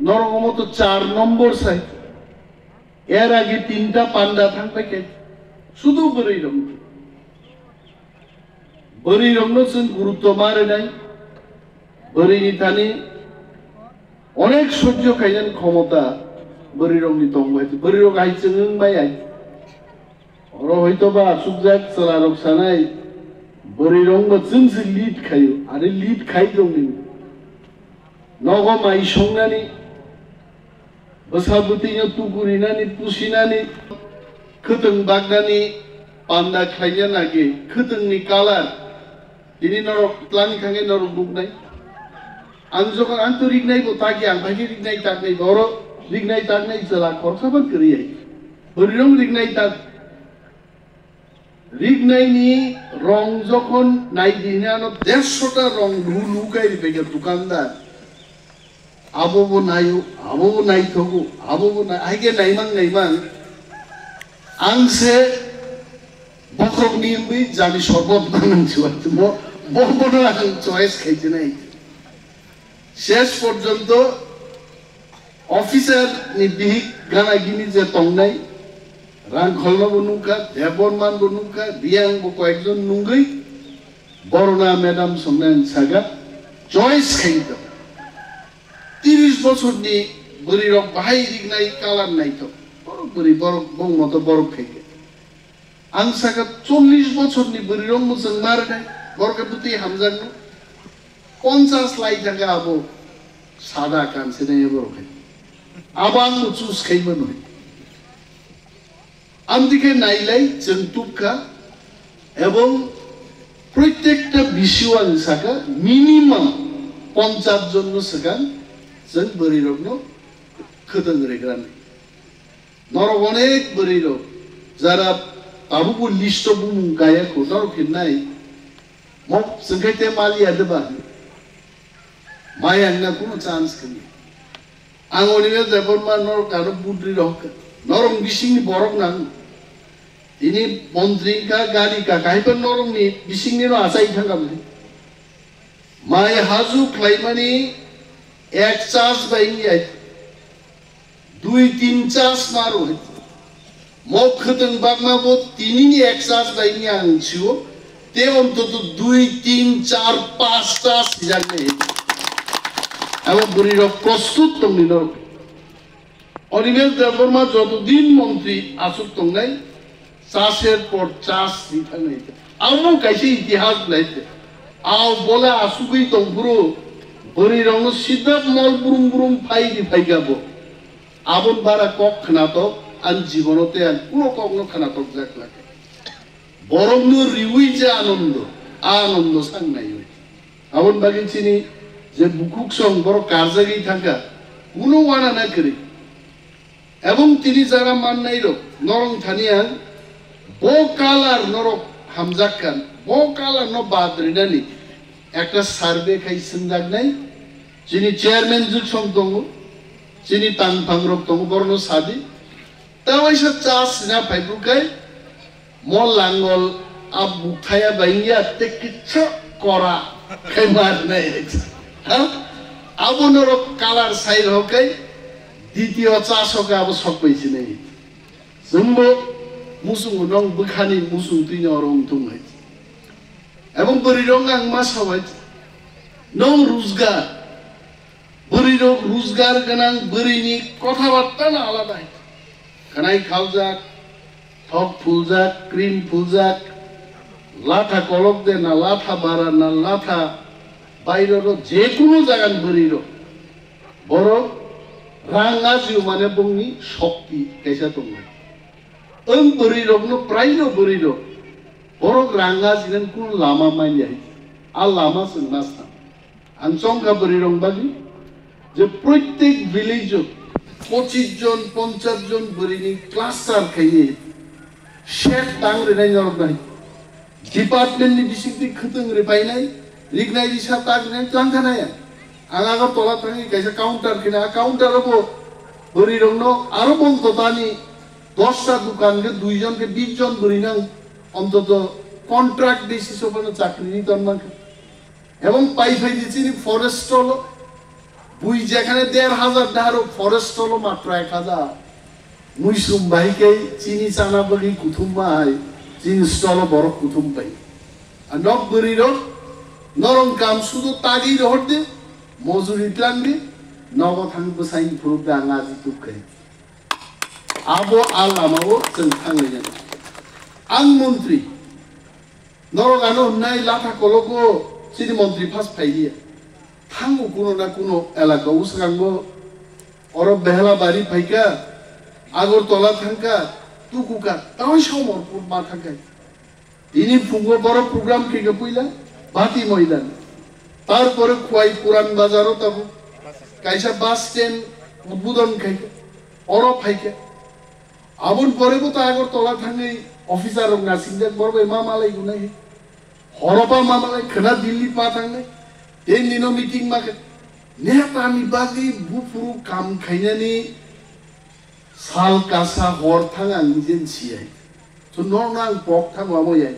নরমত 4 নম্বর size এর আগে 3টা পান্ডা থাকবে কে শুধু বরিরং গুরুত্ব মারে নাই বরিনি থানি অনেক সহ্য খাইলেন ক্ষমতা বরিরংনি তঙ্গ হয়েছে বরিরং আইছে ভাই আই ওরা হয়তো বা সুজাক চালারক সানাই বরিরং जोंसो লিড খাইও আরে লিড খাই দংনি নগমাই সংনানি বসাবুতিनो तुगुरिनानि पुसिनानि खोथों बागनानि पान्दा खाइया नागे खोथोंनि कालार दिनै नरक प्लान खाङे नरक बुकनाय आं जखन आं तो रिगनाय बो ताकि आं भागे रिगनाय ताकनाय बर रिगनाय ताकनाय जला खरसाबा करियै बरिरं रिगनाय ताक रिगनायनि रं जखन नायदिनानो 150टा रं लुगाय बेगे दुकानदार आबोबो नायो आबोबो नायथगो आबोबो आइगे नायमान आंसे बखरगनि बै जानि सरबत बानांसिवा बखरनो आं चয়েস खाइते नाय शेष पर्यन्त अफिसार नि बिहिक गानागिनि जे तंनाय रांखलनो बनुका देबरमान बनुका रियां बो कयेकजन नुंगै बरना मैडम संनाय सागा चয়েস खाइते 30 বছরনি বরিরক বাহাই রিগনাই কালার নাইতো বড় বরি বড় বং মতো বড় খাইকে আং সাকা 40 বছরনি বরিরং মুজং মার নাই বরকে বুতি হামজাং 50 লাই টাকা আবো সাদা কানছে নাই বড় খাই আবাং চুস খাইবো নয় আমদিকে নাইলাই जों টুকা এবং প্রত্যেকটা বিষয় আং সাকা মিনিমাম 50 জন সাকান जों बरिरगनो खोथों रेग्रान नरक अनेक बरिरग जारा आबुबो लिस्ट बुं गायाखौ नरक हिननाय मक जोंखायते मालिया दबा मायाना कोनो चान्स खनि आं अनिमे देबरमा नरक आरो बुद्रि रक नरक बिसिंनि बरक नां इनि मन्त्रि का गाड़ी का कायबो नरकनि बिसिंनि न आसाय थांगाबो माय हाजु क्लाइमानि एक चार्ज बाइंगी आई 2-3 चार्ज मारो है मौखतन बागमा वो तीनी एक चार्ज बाइंगी आंचियो ते तो 2-3-4-5 चार्ज जाने अब बुरी रो प्रस्तुत तुमनी नो और इमेल देवरमा जो तो दिन मंत्री आसुक तुमने चार्जर पर चार्ज दिखा नहीं थे अब वो कैसे इतिहास लाते आओ बोला आसुकी तुम बुरो बरिरं सिद्धाप मल बुरुम बुरुम फाइदि फाइगाबो आबन बारा कक खनातक आं जीवनते आं कुनो ककनो खनातक जाखलाके बरंनो रिउइ जे आनंद सांनाय आबन बागिनसिनि जे बुकुक सं बर कारजागि थांगा कुनो वाना ना करि এবং তিনি যারা মাননাই রক নরং থানিয়া বো কালার নরক হামজাক খান বো কালার ন বাদরিনানি একটা সার্ভে খাইছেন জাগনাই যিনি চেয়ারম্যান জুসং দङ যিনি তানফাংরক দङ বরনো সাদি তাওয়াইসা চাস না ফাইবুকাই মল লাঙ্গল আব বুখায়া বাইয়া তে কিচ্ছু করা খাইমার নাই হ্যাঁ আবনর কালার সাইর হকাই দ্বিতীয় চাস হকা আব সক পাইছি নাই জম্বো মুসুং নং বুখানি মুসুং তুই নরং তুমাই এবং বরিরং আং मा साबाय नों रोजगार बरिरं रोजगार गोनां बोरिनि কথাবার্তা না আলাদা কানাই খাওজাক थक फुलजाक क्रीम फुलजाक लाथा कलक दे ना लाथा बारा ना लाथा बाइरर जे कोनो जागान बरिरं बरो राङा जिउ माने बुंनि शक्ति कैसा दङ ओं बरिरंनो प्रायनो बरिरं बरो राङा जिन कुन लामा माइयाय आ लामा सोंनासा आं संखा बरिरं बागि जे प्रत्येक विलेज 25 जन 50 जन बरिनि क्लास्टार खाइए शेफ तांग्रे नाय नरनाय डिपार्टमेंट नि बिसिंति खतंग्रे बायनाय रिगनाय दिसा तागनाय जांखानाय आंगा तला थांगि कैसा काउंटर खिना काउंटरबो बरिरंनो आरो बंततानि 10 टा दुकान के 2 जन के 20 जन बरिनां অন্তত কন্ট্রাক্ট বেসিস উপরে চাকরি নিতন এবং পাই ফাই দিছি ফরেস্ট হলো বুই যেখানে ১,৫০০ টাকারও ফরেস্ট হলো মাত্র ১,০০০ মুইসুম বাহিকে চিনি চানা বলি কুথুম মাই চিনি স্টল বড় কুথুম পাই আর নবগরির নরম কাম শুধু তাগি রহর দে মজুরি প্লান দে নব থাংবো সাইন ফুরুব দাঙা জিতুব খাই আবো আলামাবো जों थांनाय आं मन्त्री नरगानो होननाय लाथा कलको सिरि मन्त्री फार्स्ट फाइलिया थांगो कुनो ना कुनो एलाका उसगांगो अरब बेहला बारी फाइका আগরতলা থাঙ্কা টুকুকা তাই সমরপুর মা থাঙ্কাই ইনি ফুঙ্গো বড় প্রোগ্রাম কেকে পইলা বাতি ময়দান তারপরে খোয়াই পুরান বাজারও তাবো কাইসা বাস স্ট্যান্ড উদ্বোধন খাইকে অরব খাইকে আবন পরে তো আগরতলা থাঙ্গাই অফিসার নাসিংদে বড় মামালাই গুনাই হরপা মামালাই খানা দিল্লি পা থাঙ্গাই এই নিনো মিটিং মাকে নেতানি বাজি বুফুরু কাম খাইনানি साल कासा हर थांग आं निजेन सियाय तो नरनां पक थांग मामोयाय